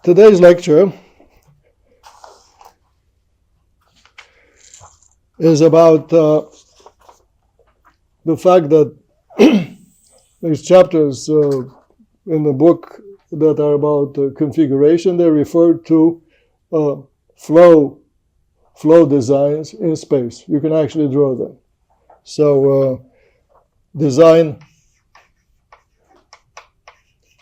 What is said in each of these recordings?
today's lecture is about the fact that these chapters in the book that are about configuration, they refer to flow designs in space. You can actually draw them. So design,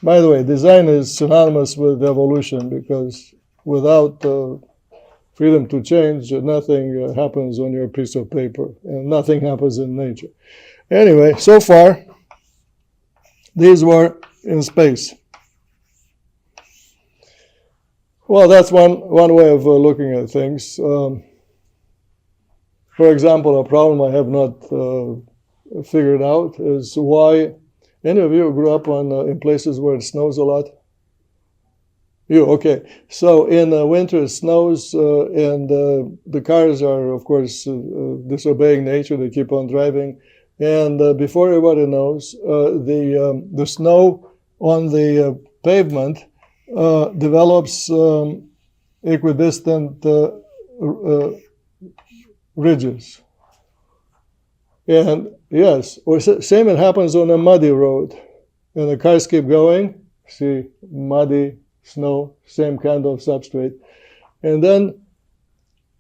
by the way, design is synonymous with evolution, because without freedom to change, nothing happens on your piece of paper, and nothing happens in nature. Anyway, so far, these were in space. Well, that's one way of looking at things. For example, a problem I have not figured out is why any of you grew up in places where it snows a lot? You, okay. So in winter it snows and the cars are, of course, disobeying nature. They keep on driving. And before everybody knows, the snow on the pavement develops equidistant ridges. And yes, or same it happens on a muddy road. And the cars keep going, see, muddy, snow, same kind of substrate. And then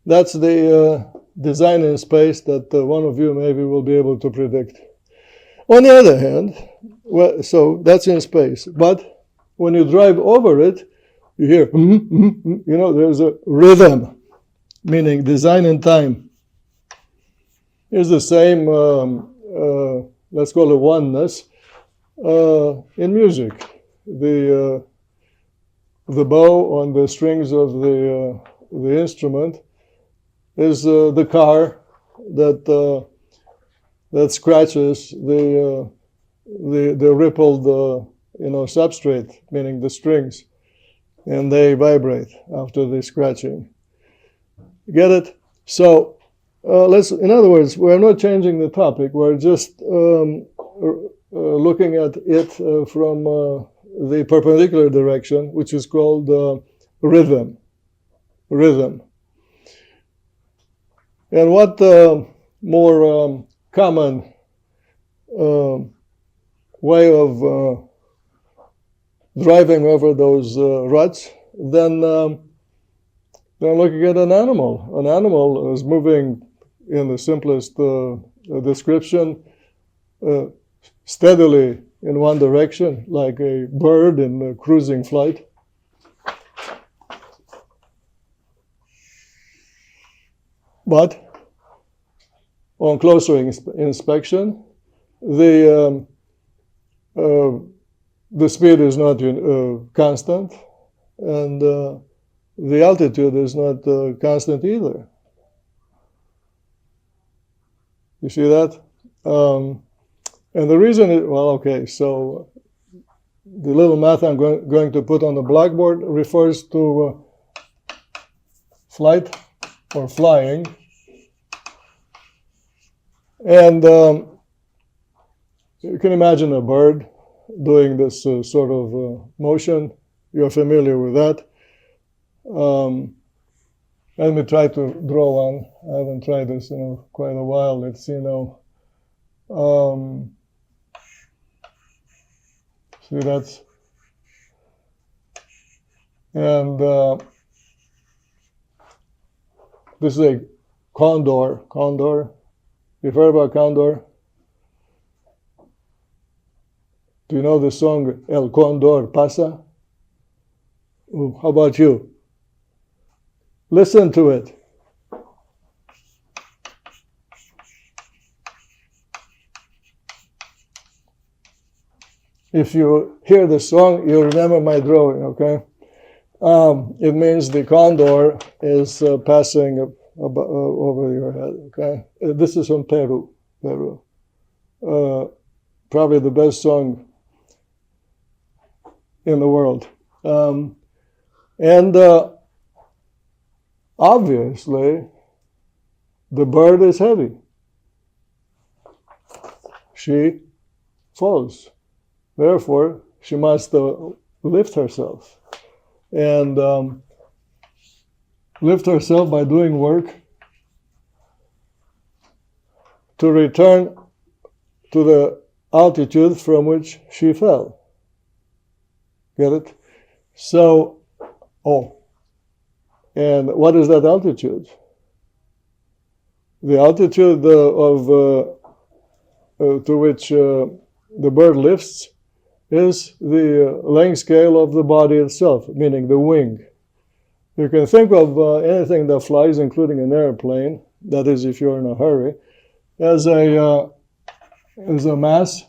that's the design in space that one of you maybe will be able to predict. On the other hand, well, so that's in space. But when you drive over it, you hear, there's a rhythm, meaning design in time. Here's the same, let's call it oneness, in music. The bow on the strings of the instrument is the car that scratches the rippled substrate, meaning the strings, and they vibrate after the scratching. Get it? So in other words, we're not changing the topic. We're just looking at it from the perpendicular direction, which is called rhythm. And what more common way of driving over those ruts than looking at an animal. An animal is moving, in the simplest description, steadily in one direction, like a bird in a cruising flight. But on closer inspection, the speed is not constant, and the altitude is not constant either. You see that? And the reason is, well, okay, so the little math I'm going to put on the blackboard refers to flight or flying. And you can imagine a bird doing this sort of motion. You're familiar with that. Let me try to draw one. I haven't tried this in quite a while. Let's see now. See, that's, and this is a condor. You've heard about condor? Do you know the song El Condor Pasa? Ooh, how about you? Listen to it. If you hear the song, you remember my drawing, okay? It means the condor is passing over your head, okay? This is from Peru. Probably the best song in the world. And obviously, the bird is heavy. She falls. Therefore, she must lift herself. and lift herself by doing work to return to the altitude from which she fell. Get it? So, and what is that altitude? The altitude to which the bird lifts is the length scale of the body itself, meaning the wing. You can think of anything that flies, including an airplane, that is if you're in a hurry, as a mass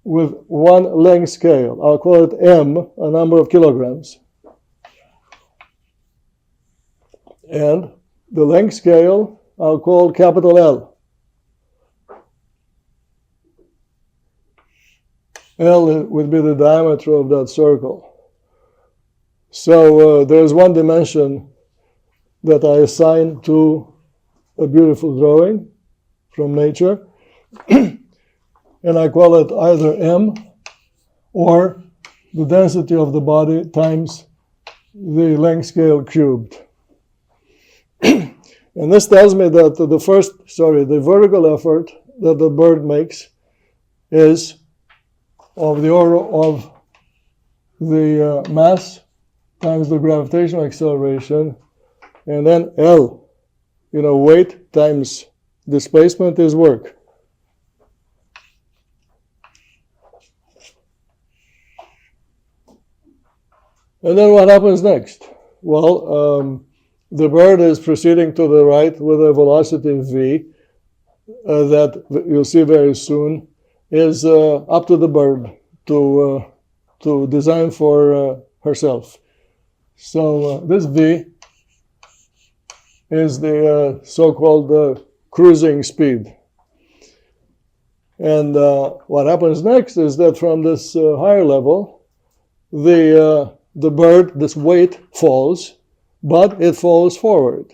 with one length scale. I'll call it M, a number of kilograms. And the length scale I'll call capital L. L would be the diameter of that circle. So there's one dimension that I assign to a beautiful drawing from nature, and I call it either M or the density of the body times the length scale cubed. And this tells me that the vertical effort that the bird makes is of the order of the mass times the gravitational acceleration, and then L, weight times displacement is work. And then what happens next? Well, the bird is proceeding to the right with a velocity v that you'll see very soon is up to the bird to design for herself. So this v is the so-called cruising speed. And what happens next is that from this higher level, the bird, this weight falls, but it falls forward.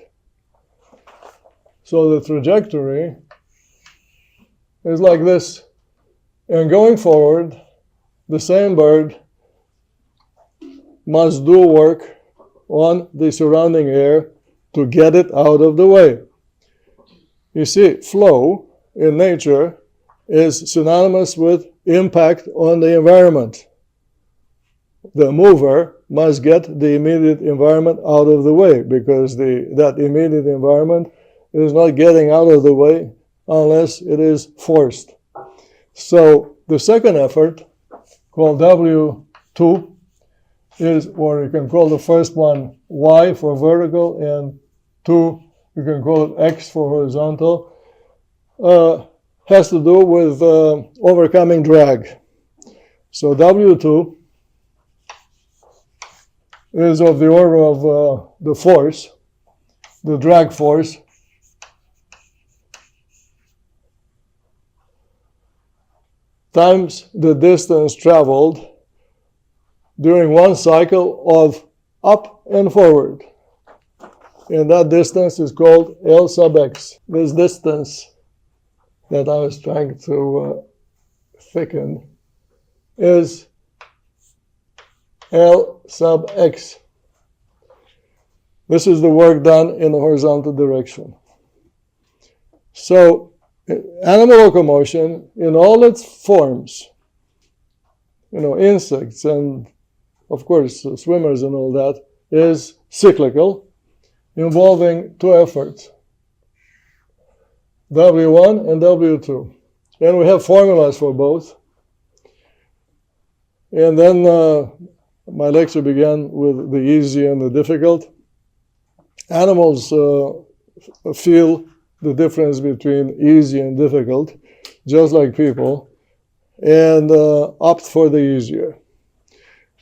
So the trajectory is like this. And going forward, the same bird must do work on the surrounding air to get it out of the way. You see, flow in nature is synonymous with impact on the environment. The mover must get the immediate environment out of the way, because that immediate environment is not getting out of the way unless it is forced. So the second effort, called W2, is, or you can call the first one Y for vertical, and 2, you can call it X for horizontal, has to do with overcoming drag. So W2 is of the order of the force, the drag force, times the distance traveled during one cycle of up and forward. And that distance is called L sub x. This distance that I was trying to thicken is L sub x. This is the work done in the horizontal direction. So animal locomotion in all its forms, insects and of course swimmers and all that, is cyclical, involving two efforts, W1 and W2. And we have formulas for both. And then my lecture began with the easy and the difficult. Animals feel the difference between easy and difficult, just like people, and opt for the easier.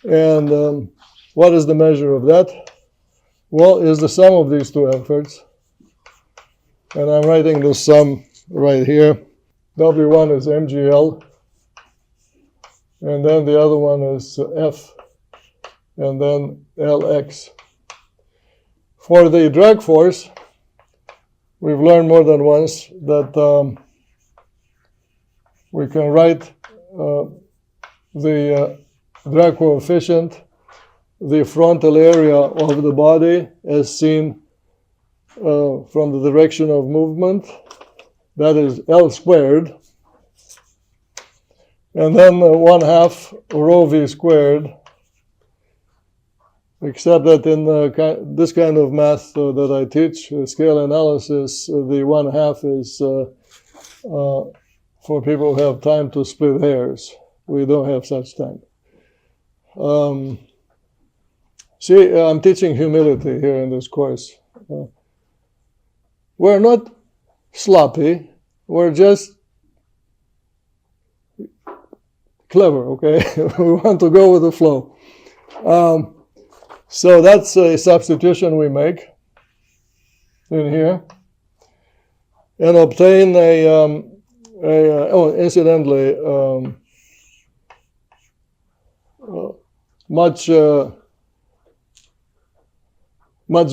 And what is the measure of that? Well, is the sum of these two efforts. And I'm writing the sum right here. W1 is mgl, and then the other one is F, and then Lx. For the drag force, we've learned more than once that we can write the drag coefficient the frontal area of the body as seen from the direction of movement. That is L squared. And then 1/2 rho v squared, except that in this kind of math that I teach, scale analysis, the 1/2 is for people who have time to split hairs. We don't have such time. See, I'm teaching humility here in this course. We're not sloppy, we're just clever, okay? We want to go with the flow. So that's a substitution we make in here and obtain incidentally, much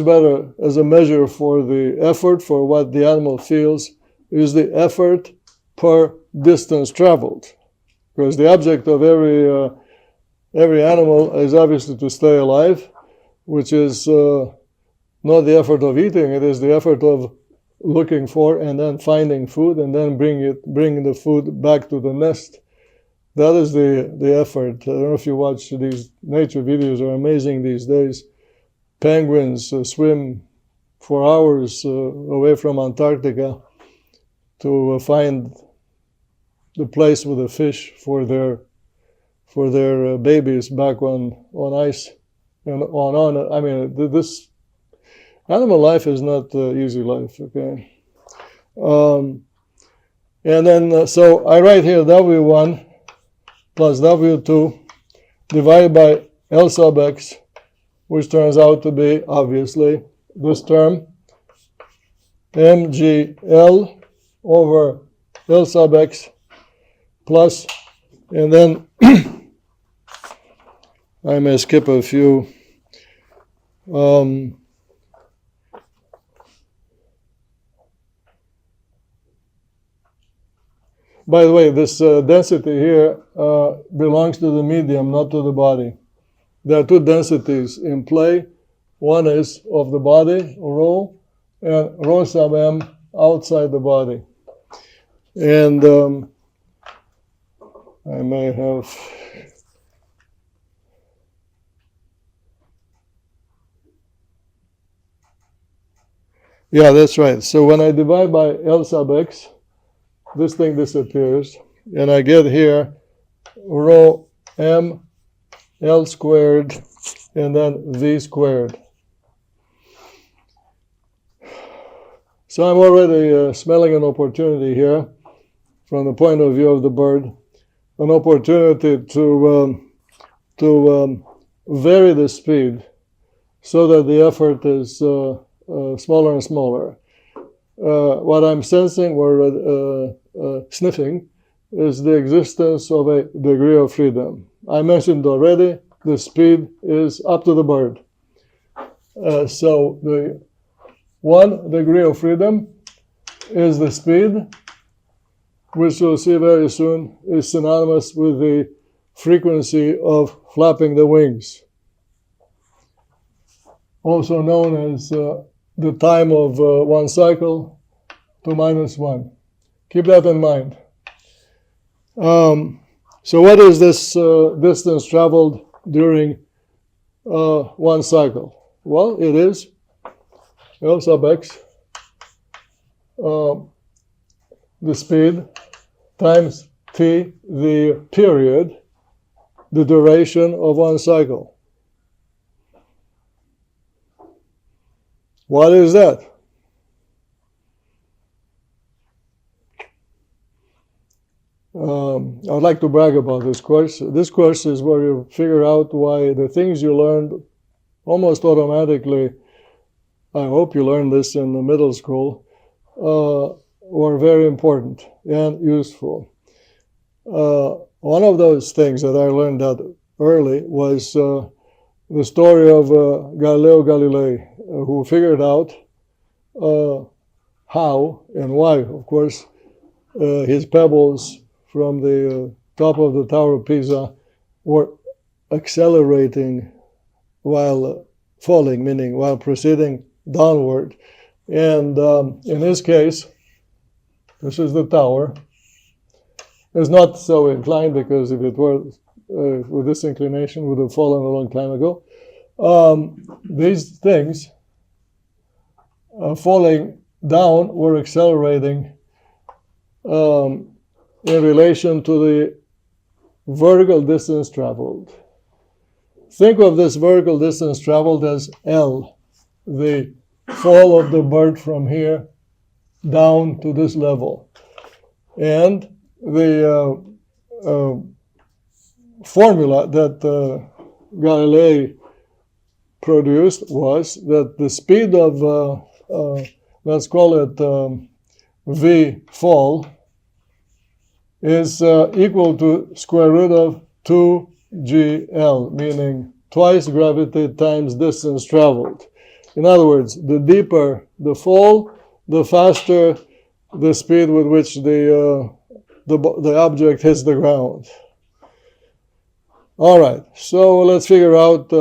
better as a measure for the effort, for what the animal feels, is the effort per distance traveled. Because the object of every animal is obviously to stay alive, which is not the effort of eating, it is the effort of looking for and then finding food and then bringing the food back to the nest. That is the effort. I don't know if you watch these nature videos, are amazing these days. Penguins swim for hours away from Antarctica to find the place with the fish for their babies back on ice and on. I mean, this animal life is not easy life, okay? And then, so I write here W1 plus W2 divided by L sub x, which turns out to be, obviously, this term, mgl over L sub x plus, and then I may skip a few. By the way, this density here belongs to the medium, not to the body. There are two densities in play. One is of the body, rho, and rho sub m outside the body. And I may have... Yeah, that's right. So when I divide by L sub x, this thing disappears, and I get here rho m L squared and then v squared. So I'm already smelling an opportunity here from the point of view of the bird, an opportunity to vary the speed so that the effort is smaller and smaller. What I'm sensing or sniffing is the existence of a degree of freedom. I mentioned already the speed is up to the bird. So the 1 degree of freedom is the speed, which you'll see very soon is synonymous with the frequency of flapping the wings, also known as the time of one cycle to -1. Keep that in mind. So what is this distance traveled during one cycle? Well, it is L sub x, the speed, times t, the period, the duration of one cycle. What is that? I'd like to brag about this course. This course is where you figure out why the things you learned almost automatically, I hope you learned this in the middle school, were very important and useful. One of those things that I learned out early was the story of Galileo Galilei, who figured out how and why, of course, his pebbles from the top of the Tower of Pisa were accelerating while falling, meaning while proceeding downward. And in this case, this is the tower. It's not so inclined, because if it were with this inclination, it would have fallen a long time ago. These things falling down were accelerating in relation to the vertical distance traveled. Think of this vertical distance traveled as L, the fall of the bird from here down to this level. And the formula that Galilei produced was that the speed of, let's call it v fall, is equal to square root of 2gl, meaning twice gravity times distance traveled. In other words, the deeper the fall, the faster the speed with which the object hits the ground. All right, so let's figure out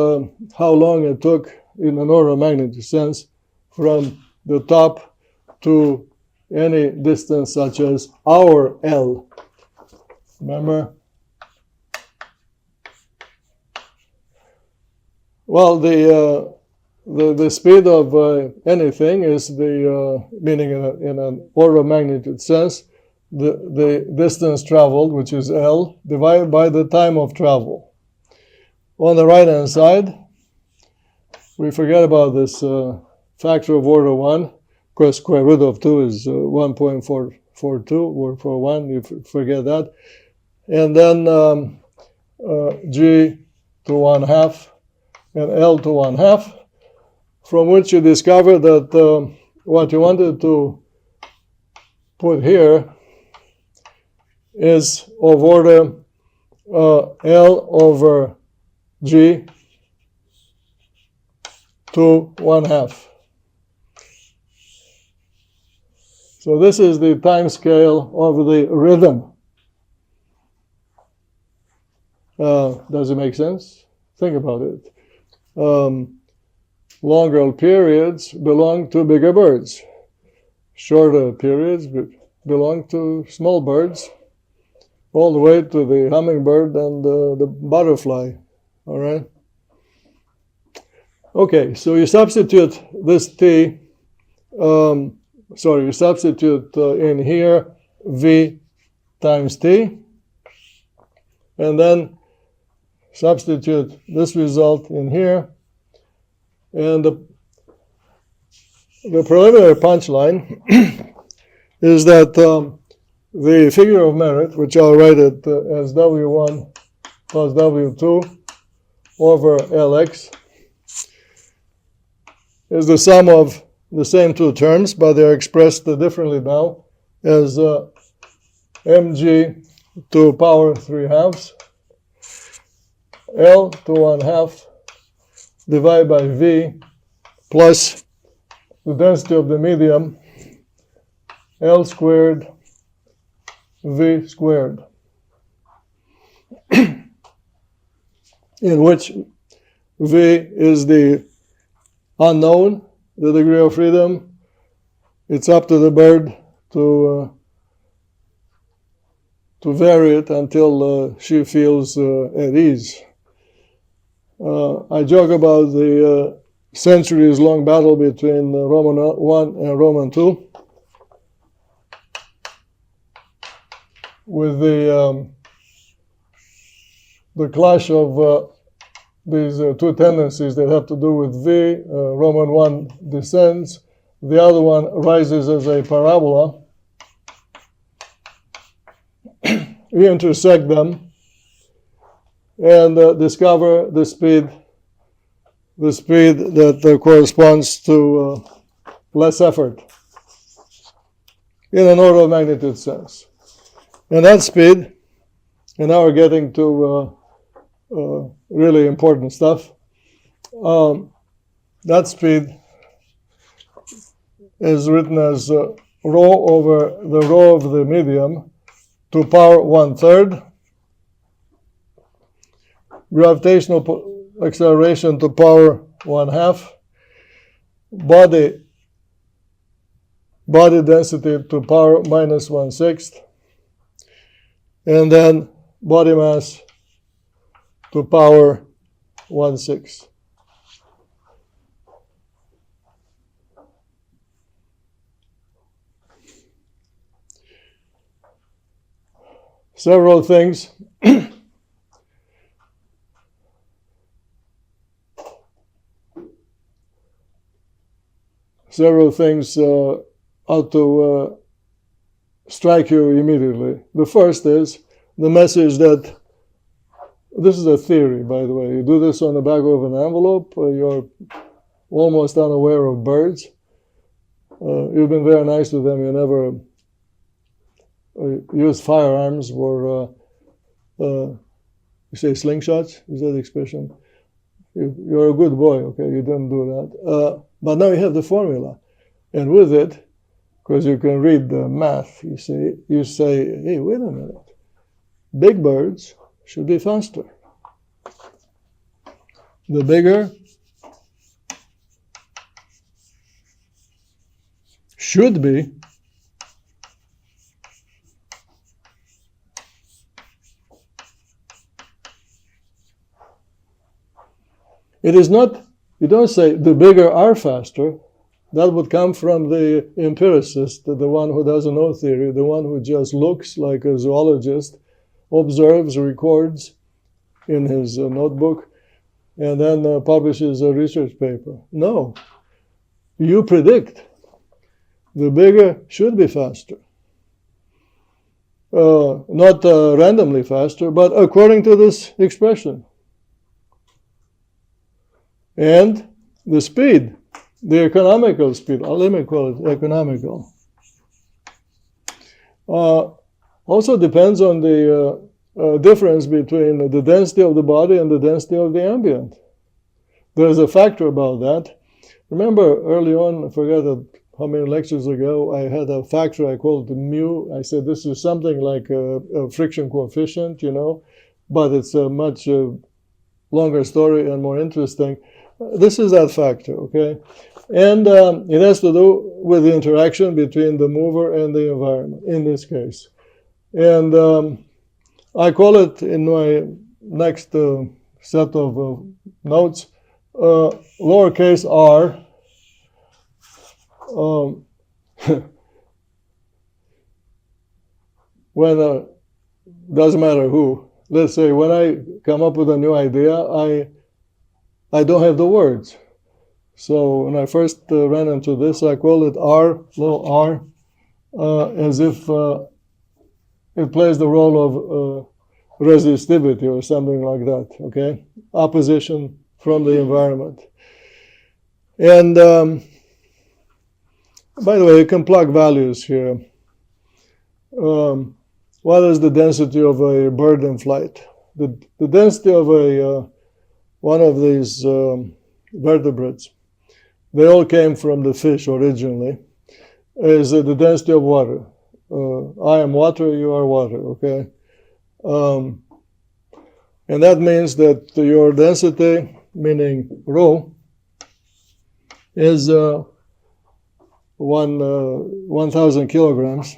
how long it took in an order of magnitude sense from the top to any distance such as our L. Remember? Well, the speed of anything is the, meaning in an order of magnitude sense, the distance traveled, which is L, divided by the time of travel. On the right-hand side, we forget about this factor of order 1. Of course, square root of 2 is 1.442, or for 1, you forget that. And then G to 1/2 and L to 1/2, from which you discover that what you wanted to put here is of order L over G to 1/2. So this is the time scale of the rhythm. Does it make sense? Think about it. Longer periods belong to bigger birds. Shorter periods belong to small birds, all the way to the hummingbird and the butterfly. All right? Okay, so you substitute this T, you substitute in here V times T, and then substitute this result in here, and the preliminary punchline is that the figure of merit, which I'll write it as W1 plus W2 over Lx, is the sum of the same two terms, but they're expressed differently now as mg to power 3/2 L to 1/2 divided by V plus the density of the medium L squared V squared, in which V is the unknown, the degree of freedom. It's up to the bird to vary it until she feels at ease. I joke about the centuries-long battle between Roman 1 and Roman 2, with the clash of these two tendencies that have to do with V. Roman 1 descends, the other one rises as a parabola. We intersect them and discover the speed that corresponds to less effort in an order of magnitude sense. And that speed, and now we're getting to really important stuff. That speed is written as rho over the rho of the medium to power 1/3. Gravitational acceleration to power 1/2, body density to power minus 1/6, and then body mass to power 1/6. Several things. Several things ought to strike you immediately. The first is the message that, this is a theory, by the way. You do this on the back of an envelope, you're almost unaware of birds. You've been very nice to them. You never use firearms or, you say slingshots? Is that the expression? You're a good boy, okay? You didn't do that. But now you have the formula. And with it, because you can read the math, you say, hey, wait a minute. Big birds should be faster. The bigger should be it is not, you don't say the bigger are faster. That would come from the empiricist, the one who doesn't know theory, the one who just looks like a zoologist, observes, records in his notebook, and then publishes a research paper. No, you predict the bigger should be faster. Not randomly faster, but according to this expression. And the speed, the economical speed, let me call it economical, also depends on the difference between the density of the body and the density of the ambient. There's a factor about that. Remember early on, I forget how many lectures ago, I had a factor I called mu. I said this is something like a friction coefficient, but it's a much longer story and more interesting. This is that factor, okay? And it has to do with the interaction between the mover and the environment, in this case. And I call it, in my next set of notes, lowercase r. When, doesn't matter who, let's say when I come up with a new idea, I don't have the words. So when I first ran into this, I call it R, little r, as if it plays the role of resistivity or something like that, okay? Opposition from the environment. And by the way, you can plug values here. What is the density of a bird in flight? The density of one of these vertebrates, they all came from the fish originally, is the density of water. I am water, you are water, okay? And that means that your density, meaning rho, is 1,000 kilograms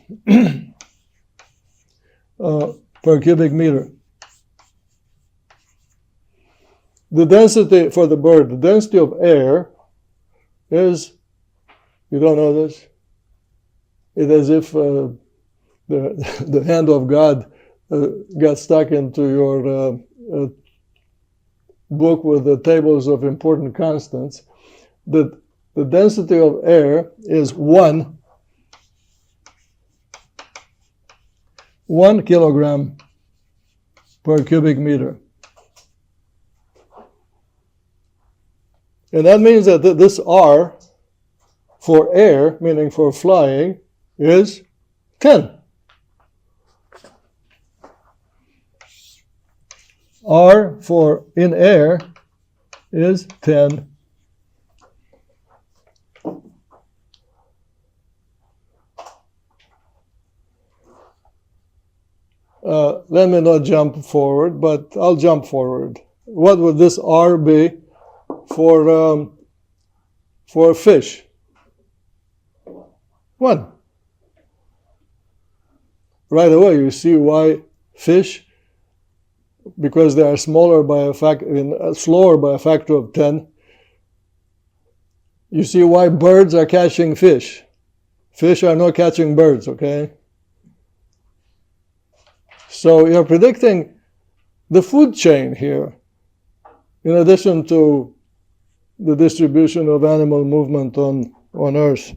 per cubic meter. The density for the bird, the density of air is, you don't know this? It's as if the hand of God got stuck into your book with the tables of important constants. The density of air is 1 kilogram per cubic meter. And that means that this R for air, meaning for flying, is 10. R for in air is 10. Let me not jump forward, but I'll jump forward. what would this R be for fish? 1. Right away you see why fish, because they are slower by a factor of 10. You see why birds are catching fish. Fish are not catching birds, okay? So you're predicting the food chain here, in addition to the distribution of animal movement on Earth.